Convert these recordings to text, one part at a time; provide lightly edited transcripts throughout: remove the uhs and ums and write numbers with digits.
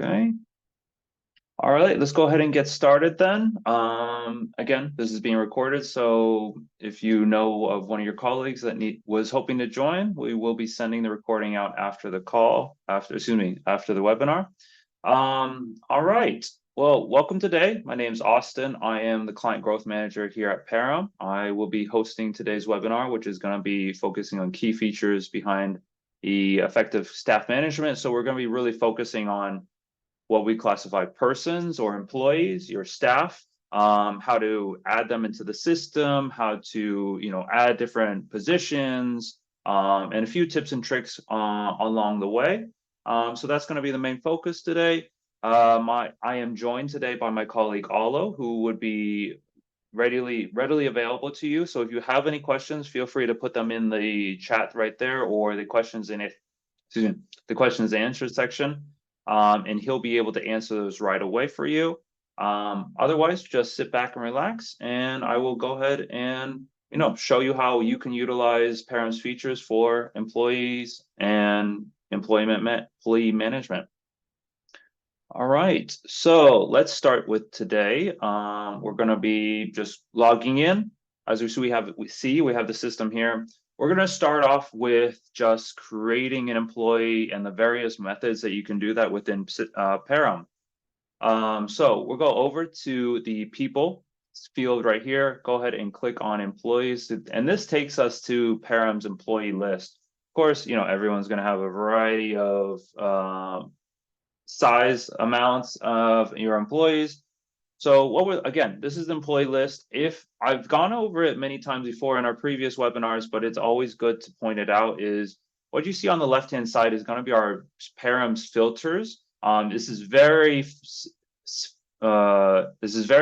Okay. All right, let's go ahead and get started then. Again, this is being recorded, so if you know of one of your colleagues that was hoping to join, we will be sending the recording out after the call, after the webinar. All right. Well, welcome today. My name is Austin. I am the Client Growth Manager here at Param. I will be hosting today's webinar, which is going to be focusing on key features behind the effective staff management. So we're going to be really focusing on what we classify persons or employees, your staff, how to add them into the system, how to add different positions, and a few tips and tricks along the way. So that's going to be the main focus today. I am joined today by my colleague Alo, who would be readily available to you. So if you have any questions, feel free to put them in the chat right there, or the questions in it, excuse me, the questions and answers section, and he'll be able to answer those right away for you. Otherwise, just sit back and relax, and I will go ahead and show you how you can utilize Param's features for employees and employee management. All right, so let's start with today. We're going to be just logging in. As we see, we have the system here. We're going to start off with just creating an employee and the various methods that you can do that within Param. So we'll go over to the people field right here. Go ahead and click on employees, and this takes us to Param's employee list. Of course, everyone's going to have a variety of size amounts of your employees. So again, this is the employee list. If I've gone over it many times before in our previous webinars, but it's always good to point it out, is what you see on the left-hand side is going to be our Param's filters. This is very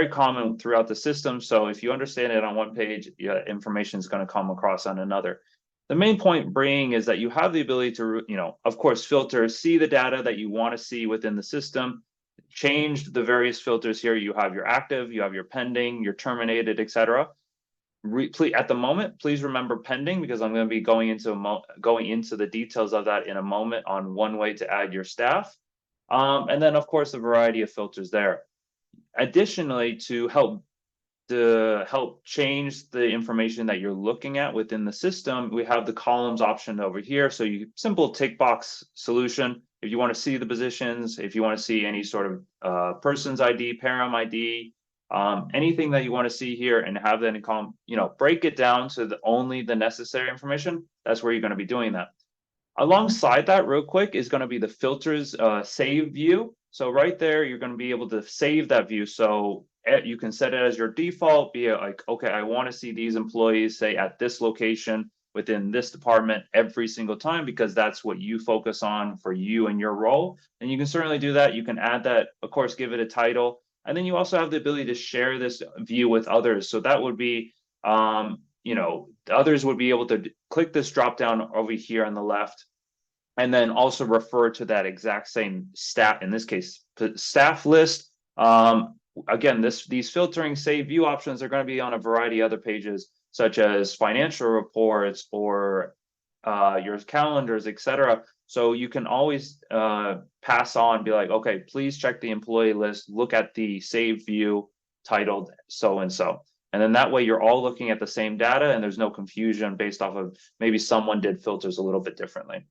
common throughout the system. So if you understand it on one page, information is going to come across on another. The main point being is that you have the ability to, of course, filter, see the data that you want to see within the system, change the various filters here. You have your active, you have your pending, your terminated, etc. At the moment, please remember pending, because I'm going to be going into the details of that in a moment on one way to add your staff. And then, of course, a variety of filters there. Additionally, to help change the information that you're looking at within the system, we have the columns option over here. So simple tick box solution. If you want to see the positions, if you want to see any sort of person's ID, Param ID, anything that you want to see here, and have that in column, break it down to only the necessary information, that's where you're going to be doing that. Alongside that, real quick, is going to be the filters save view. So right there, you're going to be able to save that view. So you can set it as your default, be it like, okay, I want to see these employees, say, at this location within this department every single time, because that's what you focus on for you and your role. And you can certainly do that. You can add that, of course, give it a title. And then you also have the ability to share this view with others. So that would be, others would be able to click this drop down over here on the left, and then also refer to that exact same staff, in this case, staff list. Again, these filtering save view options are going to be on a variety of other pages, such as financial reports or your calendars, etc. So you can always pass on, be like, okay, please check the employee list, look at the save view titled so and so. And then that way you're all looking at the same data, and there's no confusion based off of maybe someone did filters a little bit differently.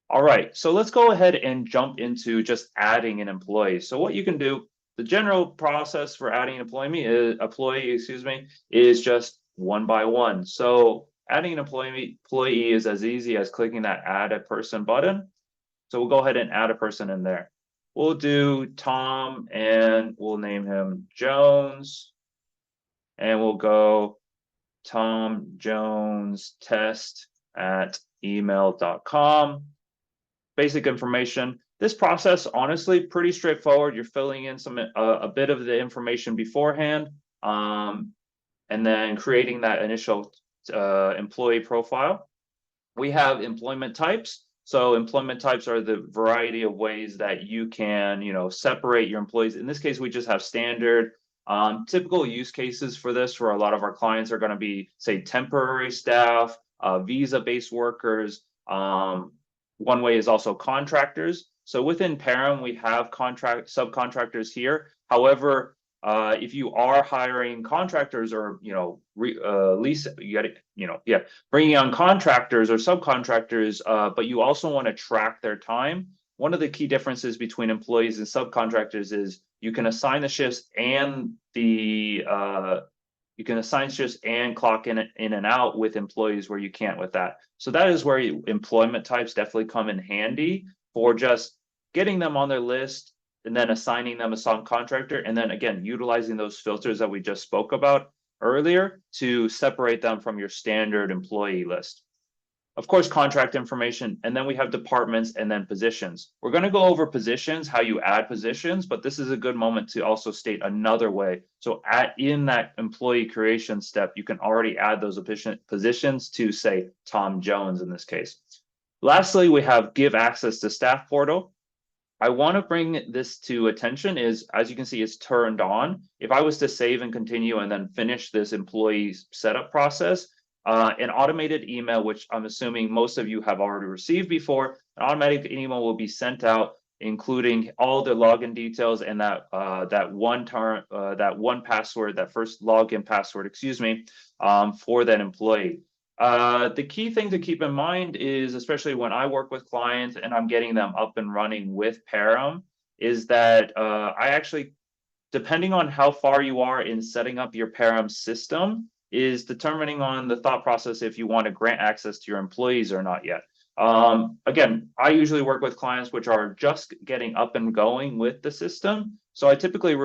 All right, so let's go ahead and jump into just adding an employee. So what you can do, the general process for adding an employee is just one by one. So adding an employee is as easy as clicking that add a person button. So we'll go ahead and add a person in there. We'll do Tom, and we'll name him Jones. And we'll go Tom Jones test at email.com. Basic information. This process, honestly, pretty straightforward. You're filling in a bit of the information beforehand, and then creating that initial employee profile. We have employment types. So employment types are the variety of ways that you can, separate your employees. In this case, we just have standard. Typical use cases for this for a lot of our clients are going to be, say, temporary staff, visa-based workers. One way is also contractors. So within Param, we have subcontractors here. However, if you are hiring contractors or, lease, you got to, bringing on contractors or subcontractors, but you also want to track their time. One of the key differences between employees and subcontractors is you can assign the shifts and clock in and out with employees where you can't with that. So that is where employment types definitely come in handy for just getting them on their list and then assigning them a subcontractor, and then again utilizing those filters that we just spoke about earlier to separate them from your standard employee list. Of course, contract information, and then we have departments and then positions. We're going to go over positions, how you add positions, but this is a good moment to also state another way. So in that employee creation step, you can already add those positions to, say, Tom Jones in this case. Lastly, we have give access to staff portal. I want to bring this to attention is, as you can see, it's turned on. If I was to save and continue and then finish this employee setup process, an automated email, which I'm assuming most of you have already received before, an automatic email will be sent out, including all the login details and that one password, that first login password, excuse me, for that employee. The key thing to keep in mind is, especially when I work with clients and I'm getting them up and running with Param, is that I actually, depending on how far you are in setting up your Param system, is determining on the thought process if you want to grant access to your employees or not yet. Again, I usually work with clients which are just getting up and going with the system. So I typically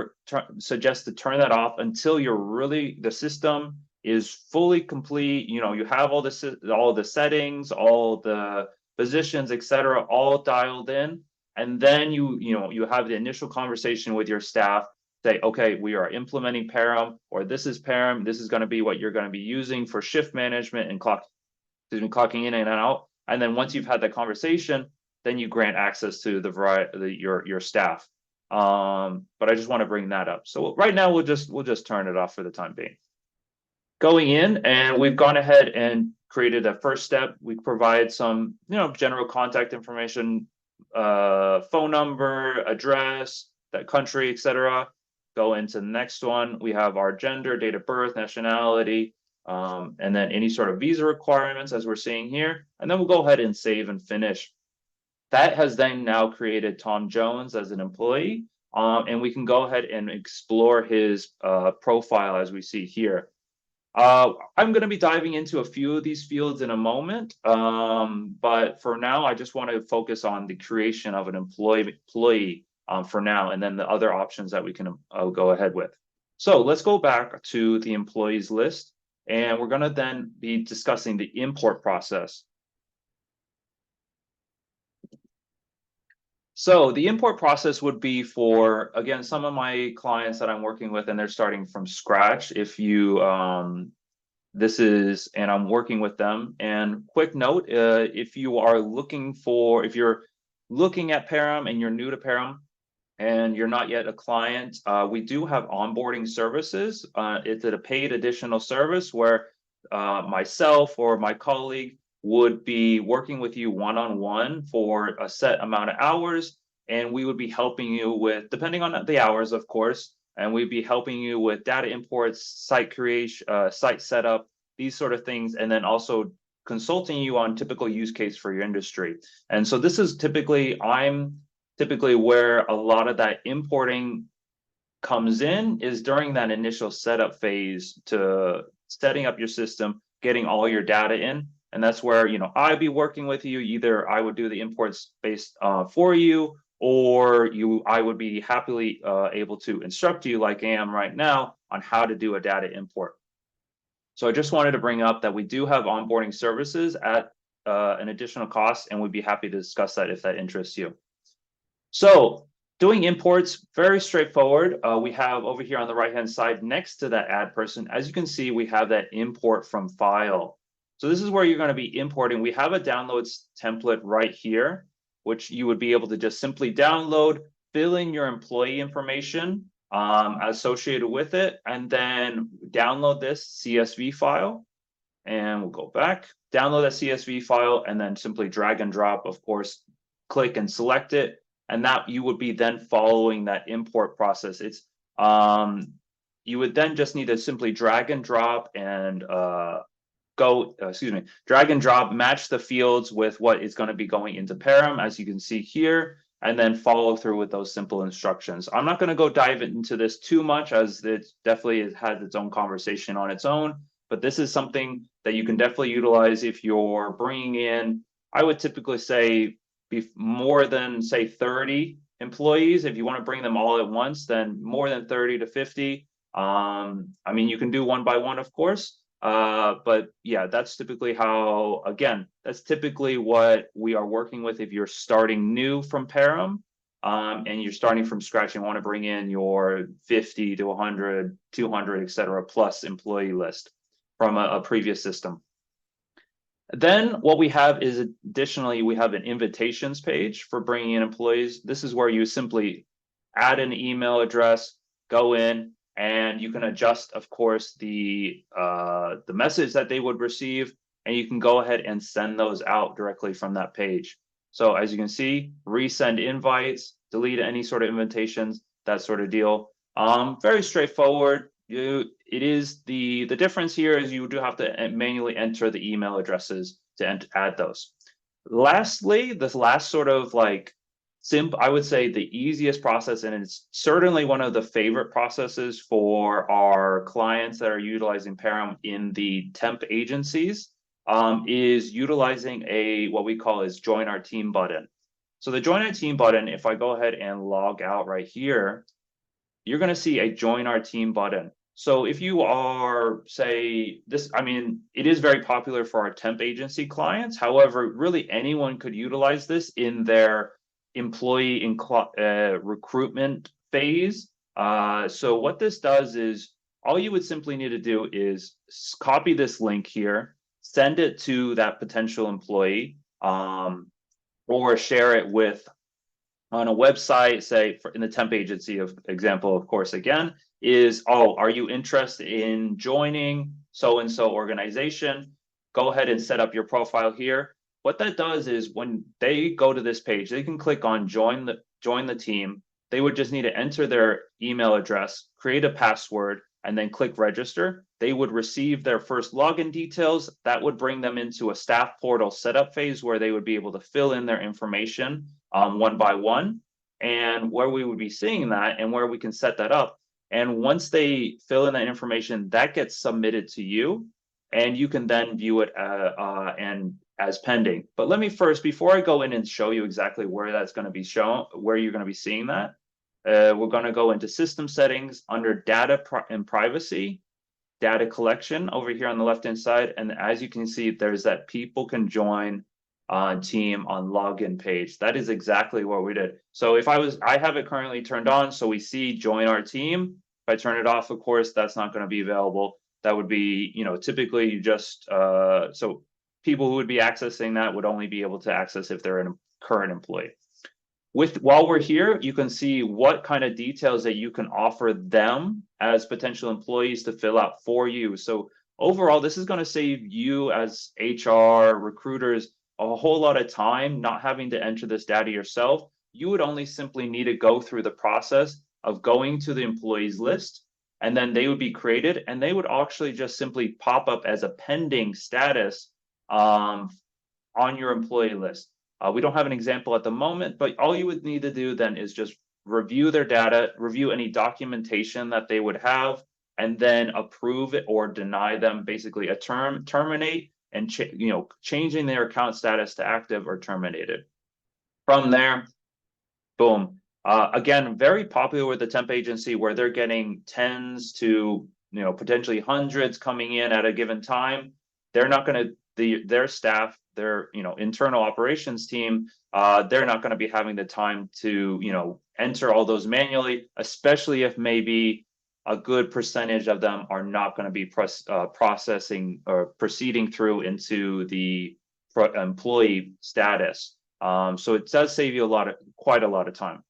suggest to turn that off until the system is fully complete. You have all the settings, all the positions, etc., all dialed in. And then you have the initial conversation with your staff. Say, okay, we are implementing Param, or this is Param. This is going to be what you're going to be using for shift management and clocking in and out. And then once you've had that conversation, then you grant access to your staff. But I just want to bring that up. So right now we'll just turn it off for the time being. Going in, and we've gone ahead and created a first step. We provide some general contact information, phone number, address, that country, etc. Go into the next one. We have our gender, date of birth, nationality, and then any sort of visa requirements as we're seeing here. And then we'll go ahead and save and finish. That has then now created Tom Jones as an employee. And we can go ahead and explore his profile as we see here. I'm going to be diving into a few of these fields in a moment. But for now, I just want to focus on the creation of an employee for now, and then the other options that we can go ahead with. So let's go back to the employees list, and we're going to then be discussing the import process. So the import process would be for, again, some of my clients that I'm working with, and they're starting from scratch. If you, and I'm working with them. And quick note, if you're looking at Param and you're new to Param, and you're not yet a client, we do have onboarding services. It's a paid additional service where myself or my colleague would be working with you one-on-one for a set amount of hours, and we would be helping you with, depending on the hours, of course, and we'd be helping you with data imports, site creation, site setup, these sort of things, and then also consulting you on typical use case for your industry. And so this is I'm typically where a lot of that importing comes in, is during that initial setup phase to setting up your system, getting all your data in. And that's where, I'd be working with you. Either I would do the imports based for you, or I would be happily able to instruct you, like I am right now, on how to do a data import. So I just wanted to bring up that we do have onboarding services at an additional cost, and we'd be happy to discuss that if that interests you. So doing imports, very straightforward. We have over here on the right-hand side, next to that add person, as you can see, we have that import from file. So this is where you're going to be importing. We have a downloads template right here, which you would be able to just simply download, fill in your employee information associated with it, and then download this CSV file. And we'll go back, download that CSV file, and then simply drag and drop, of course, click and select it. and that you would be then following that import process. It's you would then just need to simply drag and drop and drag and drop, match the fields with what is going to be going into Param, as you can see here, and then follow through with those simple instructions. I'm not going to go dive into this too much, as it definitely has its own conversation on its own, but this is something that you can definitely utilize if you're bringing in, I would typically say, more than, say, 30 employees. If you want to bring them all at once, then more than 30 to 50. I mean, you can do one by one, of course. But yeah, that's typically how, again, that's typically what we are working with if you're starting new from Param, and you're starting from scratch and want to bring in your 50 to 100, 200, etc. plus employee list from a previous system. Then what we have is, additionally, we have an invitations page for bringing in employees. This is where you simply add an email address, go in, and you can adjust, of course, the message that they would receive, and you can go ahead and send those out directly from that page. So as you can see, resend invites, delete any sort of invitations, that sort of deal. Very straightforward. It is the difference here is you do have to manually enter the email addresses to add those. Lastly, this last sort of like I would say the easiest process, and it's certainly one of the favorite processes for our clients that are utilizing Param in the temp agencies, is utilizing what we call is join our team button. So the join our team button, if I go ahead and log out right here, you're going to see a join our team button. So if you are, say, this, I mean, it is very popular for our temp agency clients. However, really anyone could utilize this in their employee recruitment phase. So what this does is, all you would simply need to do is copy this link here, send it to that potential employee, or share it with on a website, say in the temp agency of example, of course, again, is, oh, are you interested in joining so-and-so organization? Go ahead and set up your profile here. What that does is when they go to this page, they can click on join the team. They would just need to enter their email address, create a password, and then click register. They would receive their first login details. That would bring them into a staff portal setup phase where they would be able to fill in their information one by one, and where we would be seeing that and where we can set that up. And once they fill in that information, that gets submitted to you, and you can then view it and as pending. But let me first, before I go in and show you exactly where that's going to be shown, where you're going to be seeing that, we're going to go into system settings under data and privacy, data collection over here on the left hand side. And as you can see, there's that people can join team on login page. That is exactly what we did. So if I have it currently turned on, so we see join our team. If I turn it off, of course, that's not going to be available. That would be, typically you just, so people who would be accessing that would only be able to access if they're a current employee. While we're here, you can see what kind of details that you can offer them as potential employees to fill out for you. So overall, this is going to save you as HR recruiters a whole lot of time not having to enter this data yourself. You would only simply need to go through the process of going to the employees list, and then they would be created, and they would actually just simply pop up as a pending status on your employee list. We don't have an example at the moment, but all you would need to do then is just review their data, review any documentation that they would have, and then approve it or deny them, basically terminate, and changing their account status to active or terminated. From there, boom. Again, very popular with the temp agency where they're getting tens to potentially hundreds coming in at a given time. They're not going to their staff, their internal operations team, they're not going to be having the time to enter all those manually, especially if maybe a good percentage of them are not going to be processing or proceeding through into the employee status. So it does save you quite a lot of time.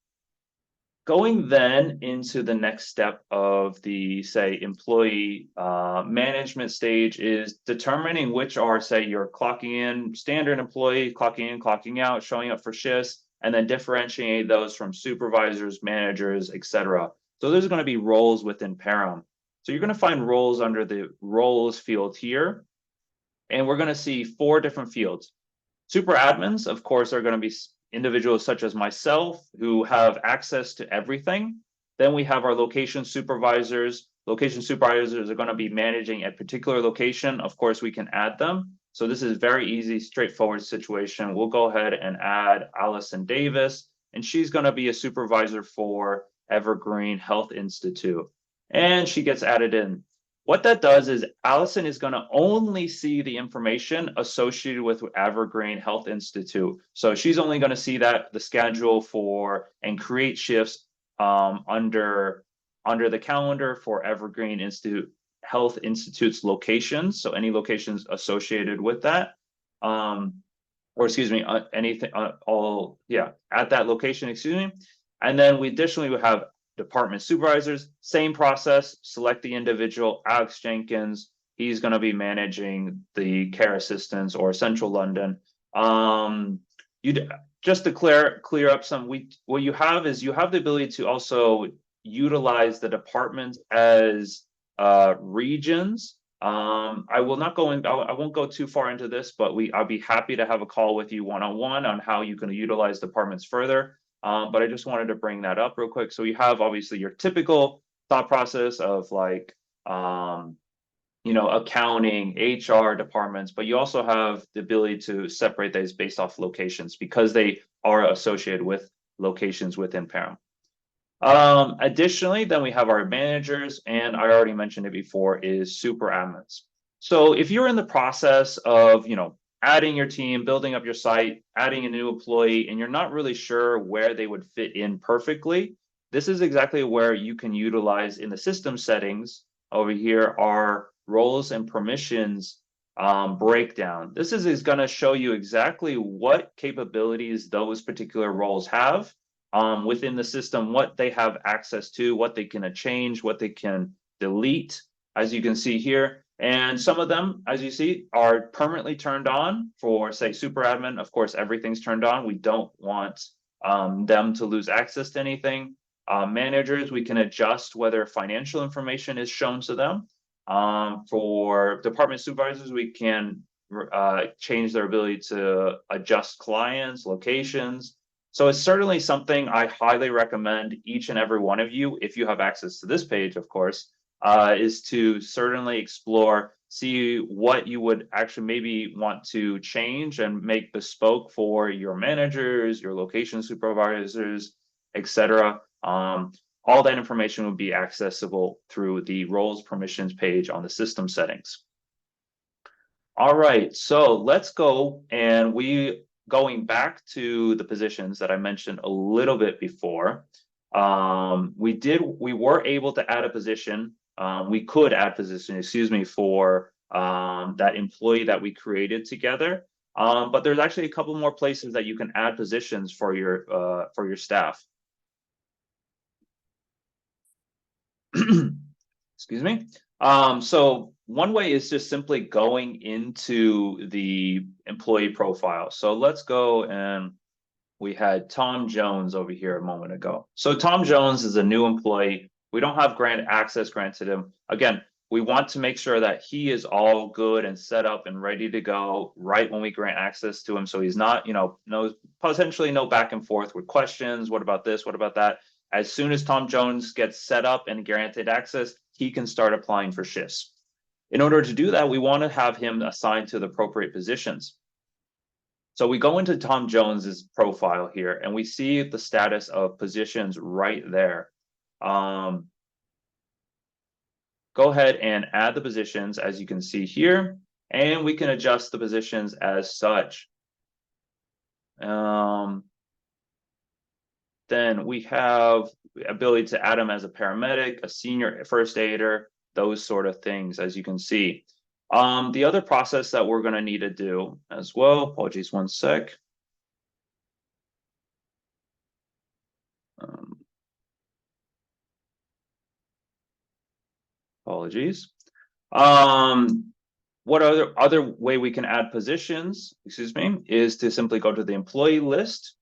Going then into the next step of the, say, employee management stage is determining which are, say, your clocking in, standard employee, clocking in, clocking out, showing up for shifts, and then differentiate those from supervisors, managers, etc. So there's going to be roles within Param. So you're going to find roles under the roles field here, and we're going to see 4 different fields. Super admins, of course, are going to be individuals such as myself who have access to everything. Then we have our location supervisors. Location supervisors are going to be managing a particular location. Of course, we can add them. So this is very easy, straightforward situation. We'll go ahead and add Allison Davis, and she's going to be a supervisor for Evergreen Health Institute. And she gets added in. What that does is Allison is going to only see the information associated with Evergreen Health Institute. So she's only going to see that the schedule for and create shifts under the calendar for Evergreen Health Institute's locations. So any locations associated with that, or excuse me, anything, at that location, excuse me. And then we additionally would have department supervisors, same process, select the individual. Alex Jenkins, he's going to be managing the care assistants or Central London. Just to clear up some, what you have is you have the ability to also utilize the departments as regions. I will not go in, I won't go too far into this, but I'll be happy to have a call with you one-on-one on how you can utilize departments further. But I just wanted to bring that up real quick. So you have obviously your typical thought process of like, accounting, HR departments, but you also have the ability to separate those based off locations because they are associated with locations within Param. Additionally, then we have our managers, and I already mentioned it before, is super admins. So if you're in the process of, adding your team, building up your site, adding a new employee, and you're not really sure where they would fit in perfectly, this is exactly where you can utilize in the system settings over here our roles and permissions breakdown. This is going to show you exactly what capabilities those particular roles have within the system, what they have access to, what they can change, what they can delete, as you can see here. And some of them, as you see, are permanently turned on for, say, super admin. Of course, everything's turned on. We don't want them to lose access to anything. Managers, we can adjust whether financial information is shown to them. For department supervisors, we can change their ability to adjust clients, locations. So it's certainly something I highly recommend each and every one of you, if you have access to this page, of course, is to certainly explore, see what you would actually maybe want to change and make bespoke for your managers, your location supervisors, etc. All that information would be accessible through the roles permissions page on the system settings. All right, so let's go, and going back to the positions that I mentioned a little bit before. We were able to add a position. We could add position, excuse me, for that employee that we created together. But there's actually a couple more places that you can add positions for your staff. Excuse me. So one way is just simply going into the employee profile. So let's go, and we had Tom Jones over here a moment ago. So Tom Jones is a new employee. We don't have access granted him. Again, we want to make sure that he is all good and set up and ready to go right when we grant access to him. So he's not, potentially no back and forth with questions. What about this? What about that? As soon as Tom Jones gets set up and granted access, he can start applying for shifts. In order to do that, we want to have him assigned to the appropriate positions. So we go into Tom Jones's profile here, and we see the status of positions right there. Go ahead and add the positions, as you can see here, and we can adjust the positions as such. Then we have the ability to add them as a paramedic, a senior first aider, those sort of things, as you can see. The other process that we're going to need to do as well, apologies, one sec. Apologies. What other way we can add positions, excuse me, is to simply go to the employee list.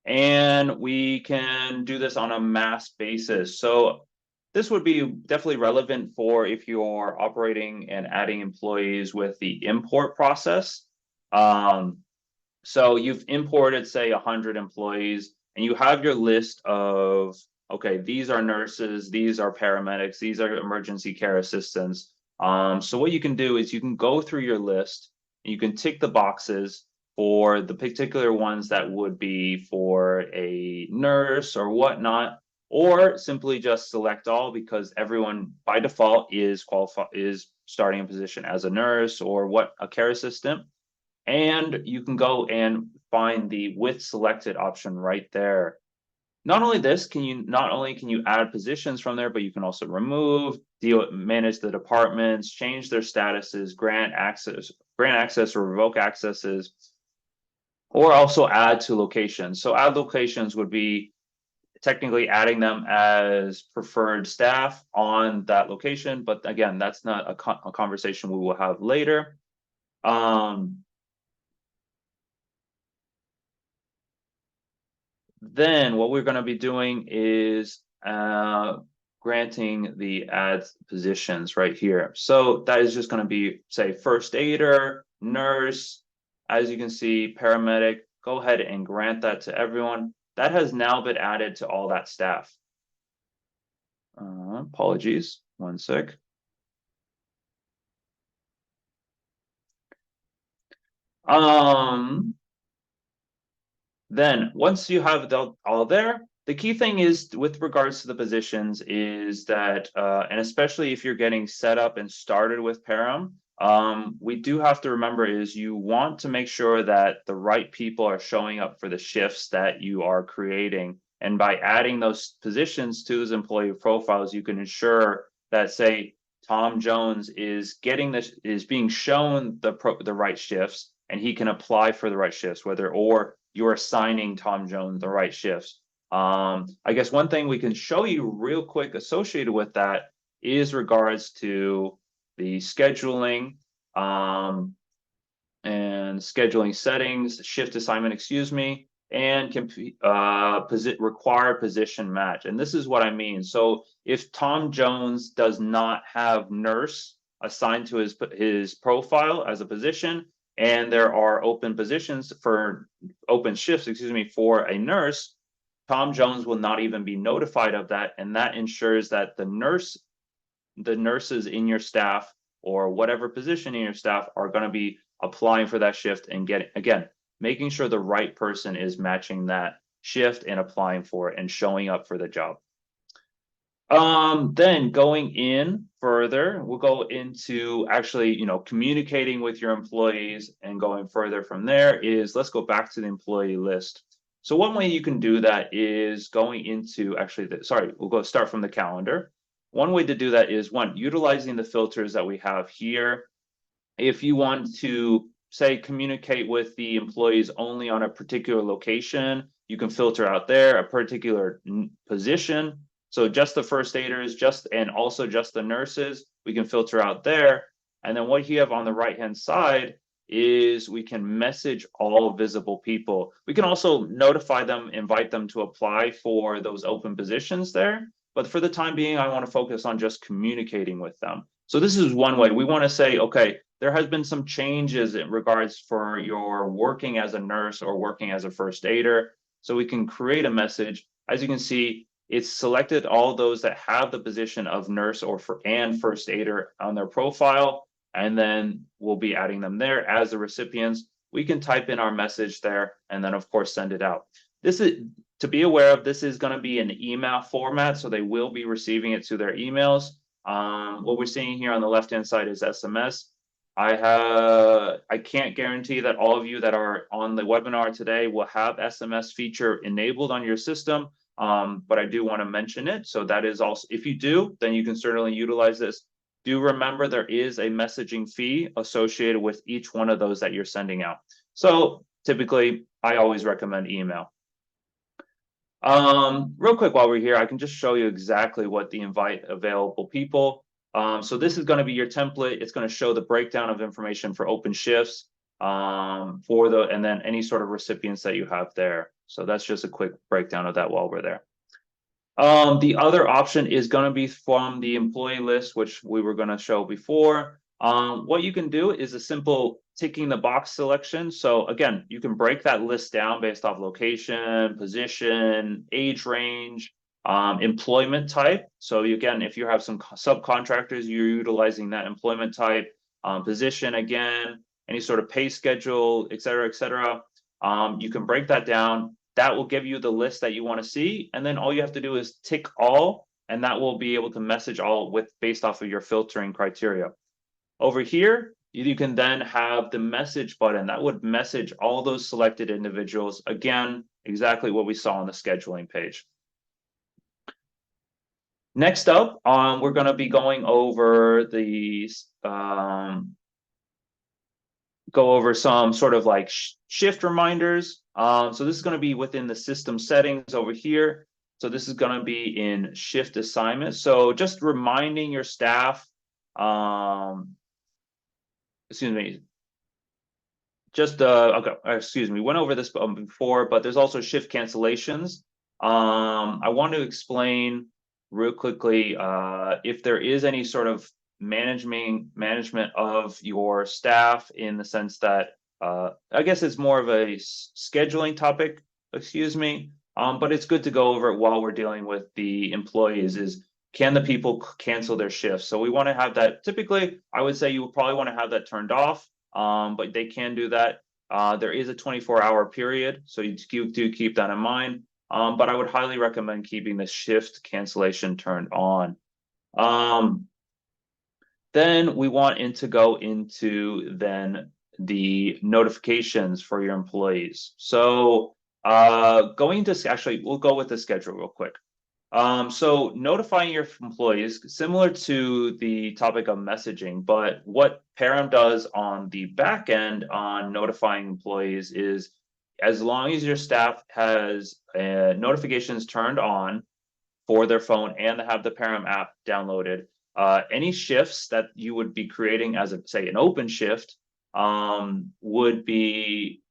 And we can do this on a mass basis. So this would be definitely relevant for if you're operating and adding employees with the import process. So you've imported, say, 100 employees, and you have your list of, okay, these are nurses, these are paramedics, these are emergency care assistants. So what you can do is you can go through your list, and you can tick the boxes for the particular ones that would be for a nurse or whatnot, or simply just select all because everyone by default is starting a position as a nurse or a care assistant. And you can go and find the with selected option right there. Not only can you add positions from there, but you can also remove, manage the departments, change their statuses, grant access or revoke accesses, or also add to locations. So add locations would be technically adding them as preferred staff on that location, but again, that's not a conversation we will have later. Then what we're going to be doing is granting the add positions right here. So that is just going to be, say, first aider, nurse, as you can see, paramedic. Go ahead and grant that to everyone. That has now been added to all that staff. Apologies, one sec. Then once you have all there, the key thing is with regards to the positions is that, and especially if you're getting set up and started with Param, we do have to remember is you want to make sure that the right people are showing up for the shifts that you are creating. And by adding those positions to those employee profiles, you can ensure that, say, Tom Jones is being shown the right shifts, and he can apply for the right shifts, or you're assigning Tom Jones the right shifts. I guess one thing we can show you real quick associated with that is regards to the scheduling and scheduling settings, shift assignment, excuse me, and require position match. And this is what I mean. So if Tom Jones does not have nurse assigned to his profile as a position, and there are open shifts, excuse me, for a nurse, Tom Jones will not even be notified of that. And that ensures that the nurses in your staff or whatever position in your staff are going to be applying for that shift and making sure the right person is matching that shift and applying for it and showing up for the job. Then going in further, we'll go into actually, communicating with your employees, and going further from there is, let's go back to the employee list. So one way you can do that is going into we'll start from the calendar. One way to do that is utilizing the filters that we have here. If you want to, say, communicate with the employees only on a particular location, you can filter out there a particular position. So just the first aiders, and also just the nurses, we can filter out there. And then what you have on the right-hand side is we can message all visible people. We can also notify them, invite them to apply for those open positions there. But for the time being, I want to focus on just communicating with them. So this is one way. We want to say, okay, there has been some changes in regards for your working as a nurse or working as a first aider. So we can create a message. As you can see, it's selected all those that have the position of nurse and first aider on their profile, and then we'll be adding them there as the recipients. We can type in our message there and then of course send it out. This is to be aware of. This is going to be an email format, so they will be receiving it to their emails. What we're seeing here on the left-hand side is SMS. I can't guarantee that all of you that are on the webinar today will have SMS feature enabled on your system. But I do want to mention it. So that is also, if you do, then you can certainly utilize this. Do remember there is a messaging fee associated with each one of those that you're sending out. So typically, I always recommend email. Real quick, while we're here, I can just show you exactly what the invite available people. So this is going to be your template. It's going to show the breakdown of information for open shifts, and then any sort of recipients that you have there. So that's just a quick breakdown of that while we're there. The other option is going to be from the employee list, which we were going to show before. What you can do is a simple ticking the box selection. So again, you can break that list down based off location, position, age range, employment type. So again, if you have some subcontractors, you're utilizing that employment type, position again, any sort of pay schedule, et cetera, et cetera. You can break that down. That will give you the list that you want to see. And then all you have to do is tick all, and that will be able to message all with based off of your filtering criteria. Over here, you can then have the message button that would message all those selected individuals. Again, exactly what we saw on the scheduling page. Next up, we're going to be going over the go over some sort of like shift reminders. So this is going to be within the system settings over here. So this is going to be in shift assignment. So just reminding your staff, excuse me, just okay, excuse me, went over this before, but there's also shift cancellations. I want to explain real quickly if there is any sort of management of your staff, in the sense that I guess it's more of a scheduling topic, excuse me. But it's good to go over it while we're dealing with the employees. Is can the people cancel their shifts? So we want to have that. Typically, I would say you would probably want to have that turned off, but they can do that. There is a 24-hour period, so you do keep that in mind. But I would highly recommend keeping the shift cancellation turned on. Then we want to go into then the notifications for your employees. So going to actually, we'll go with the schedule real quick. So notifying your employees, similar to the topic of messaging, but what Param does on the back end on notifying employees is, as long as your staff has notifications turned on for their phone and they have the Param app downloaded, any shifts that you would be creating as a, say, an open shift, would be,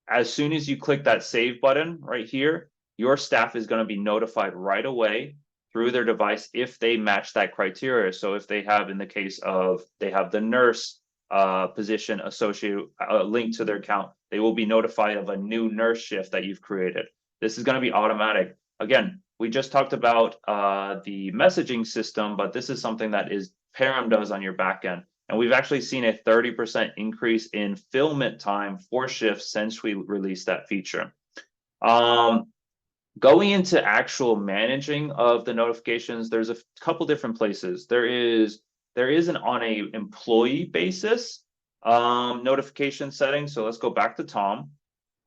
as soon as you click that save button right here, your staff is going to be notified right away through their device if they match that criteria. So if they have, in the case of they have the nurse position associated linked to their account, they will be notified of a new nurse shift that you've created. This is going to be automatic. Again, we just talked about the messaging system, but this is something that is Param does on your back end. And we've actually seen a 30% increase in fulfillment time for shifts since we released that feature. Going into actual managing of the notifications, there's a couple different places. There is an on a employee basis notification setting. So let's go back to Tom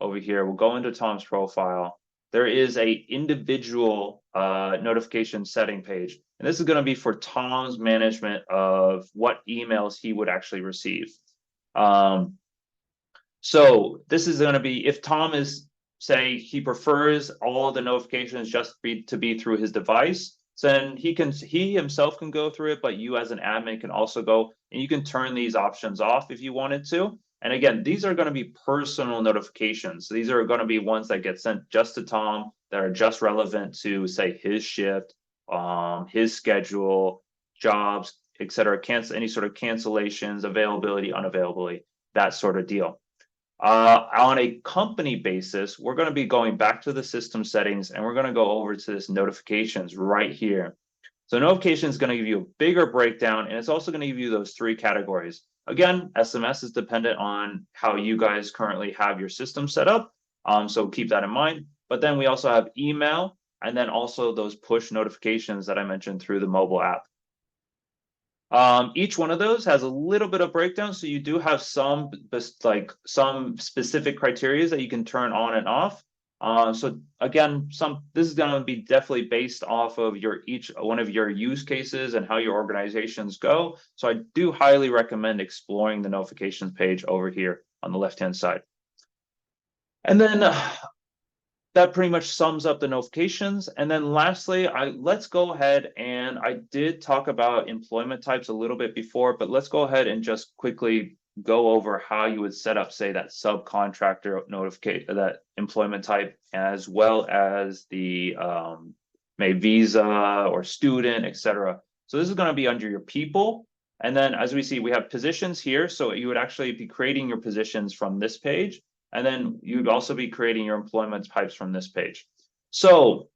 over here. We'll go into Tom's profile. There is a individual notification setting page. And this is going to be for Tom's management of what emails he would actually receive. So this is going to be, if Tom is, say, he prefers all the notifications just to be through his device, then he himself can go through it, but you as an admin can also go and you can turn these options off if you wanted to. And again, these are going to be personal notifications. So these are going to be ones that get sent just to Tom, that are just relevant to, say, his shift, his schedule, jobs, etc. Cancel any sort of cancellations, availability, unavailability, that sort of deal. On a company basis, we're going to be going back to the system settings and we're going to go over to this notifications right here. So notification is going to give you a bigger breakdown, and it's also going to give you those three categories. Again, SMS is dependent on how you guys currently have your system set up. So keep that in mind. But then we also have email, and then also those push notifications that I mentioned through the mobile app. Each one of those has a little bit of breakdown, so you do have some specific criteria that you can turn on and off. So again, this is going to be definitely based off of each one of your use cases and how your organizations go. So I do highly recommend exploring the notifications page over here on the left-hand side. And then that pretty much sums up the notifications. And then lastly, let's go ahead, and I did talk about employment types a little bit before, but let's go ahead and just quickly go over how you would set up, say, that subcontractor notification, that employment type, as well as the maybe visa or student, etc. So this is going to be under your people. And then as we see, we have positions here. So you would actually be creating your positions from this page. And then you'd also be creating your employment types from this page. So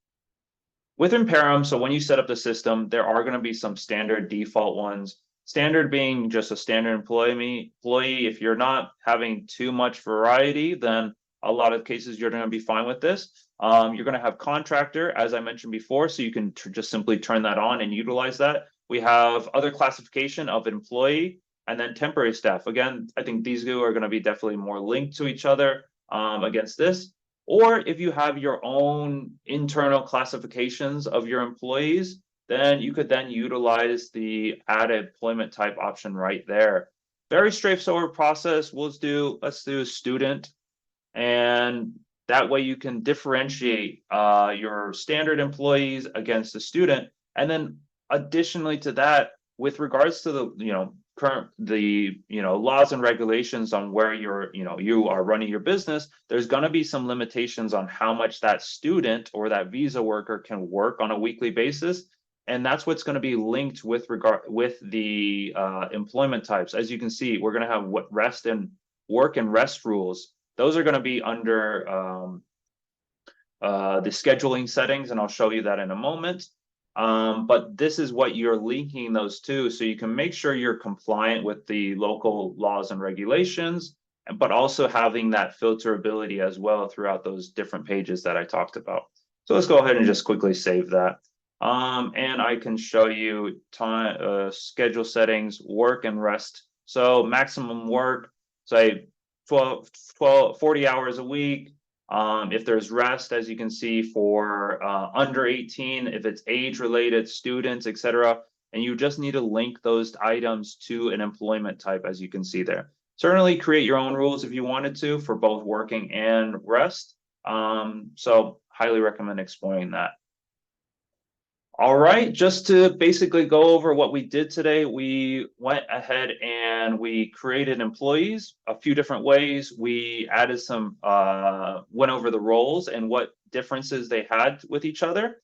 with Imperum, so when you set up the system, there are going to be some standard default ones. Standard being just a standard employee. If you're not having too much variety, then a lot of cases you're going to be fine with this. You're going to have contractor, as I mentioned before, so you can just simply turn that on and utilize that. We have other classification of employee and then temporary staff. Again, I think these two are going to be definitely more linked to each other against this. Or if you have your own internal classifications of your employees, then you could then utilize the add employment type option right there. Very straightforward process. Let's do a student, and that way you can differentiate your standard employees against the student. And then additionally to that, with regards to the current laws and regulations on where you are running your business, there's going to be some limitations on how much that student or that visa worker can work on a weekly basis. And that's what's going to be linked with the employment types. As you can see, we're going to have what rest and work and rest rules. Those are going to be under the scheduling settings, and I'll show you that in a moment. But this is what you're linking those to, so you can make sure you're compliant with the local laws and regulations, but also having that filterability as well throughout those different pages that I talked about. So let's go ahead and just quickly save that. And I can show you time, schedule settings, work and rest. So maximum work, say 40 hours a week. If there's rest, as you can see, for under 18, if it's age related, students, etc. And you just need to link those items to an employment type, as you can see there. Certainly create your own rules if you wanted to for both working and rest. So highly recommend exploring that. All right, just to basically go over what we did today, we went ahead and we created employees a few different ways. We added some, went over the roles and what differences they had with each other.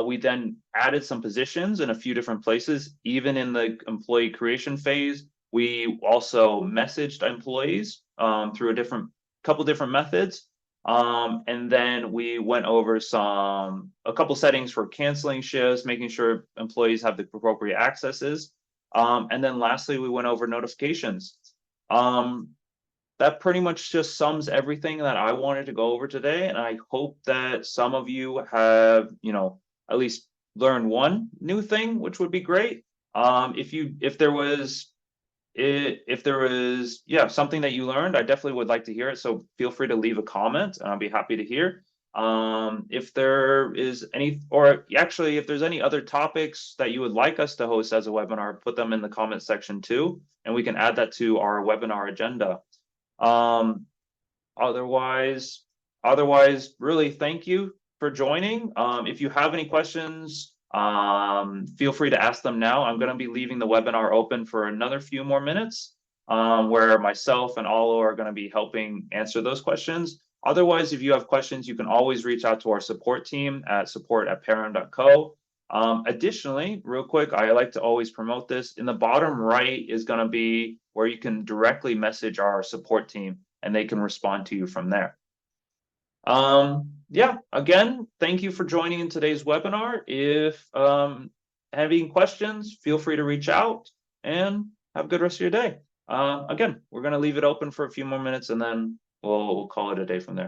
We then added some positions in a few different places, even in the employee creation phase. We also messaged employees through a couple different methods. And then we went over a couple settings for canceling shifts, making sure employees have the appropriate accesses. And then lastly, we went over notifications. That pretty much just sums everything that I wanted to go over today. And I hope that some of you have, at least learned one new thing, which would be great. If there was something that you learned, I definitely would like to hear it. So feel free to leave a comment and I'll be happy to hear. If there is if there's any other topics that you would like us to host as a webinar, put them in the comment section too, and we can add that to our webinar agenda. Otherwise, really thank you for joining. If you have any questions, feel free to ask them now. I'm going to be leaving the webinar open for another few more minutes, where myself and Alo are going to be helping answer those questions. Otherwise, if you have questions, you can always reach out to our support team at support@perum.co. Additionally, real quick, I like to always promote this. In the bottom right is going to be where you can directly message our support team and they can respond to you from there. Yeah, again, thank you for joining in today's webinar. If having questions, feel free to reach out and have a good rest of your day. Again, we're going to leave it open for a few more minutes and then we'll call it a day from there.